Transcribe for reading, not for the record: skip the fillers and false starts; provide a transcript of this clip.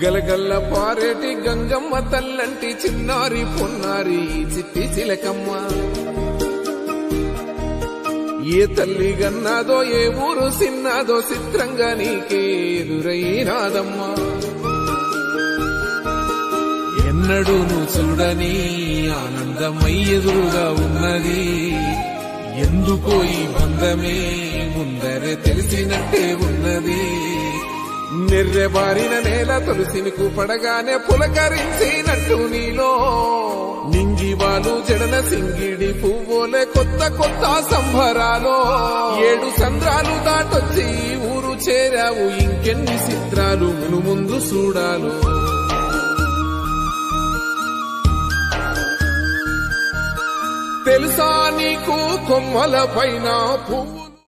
గలగల్ల పారేటి గంగమ్మ తల్లంటి చిన్నారి పొన్నారి చిట్టి చిలకమ్మ ఏ తల్లి గన్నాదో ఏ ఊరు సిన్నాదో చిత్రంగా నీకే ఎదురైనాదమ్మా ఎన్నడూ నువ్వు చూడని ఆనందమై ఎదురుగా ఉన్నది ఎందుకో ఈ బంధమే ముందరే తెలిసినట్టే ఉన్నది నిర్రెబారిన నేల తులసిని పడగానే పులకరించినట్టు నీలో నింగివాలు జడన సింగిడి పువ్వులే కొత్త కొత్త సంబరాలో 7 సంద్రాలు దాటొచ్చి ఊరు చేరావు ఇంకెన్ని చిత్రాలు ముందు చూడాలో తెలుసా నీకు కొమ్మల పైన పువ్వు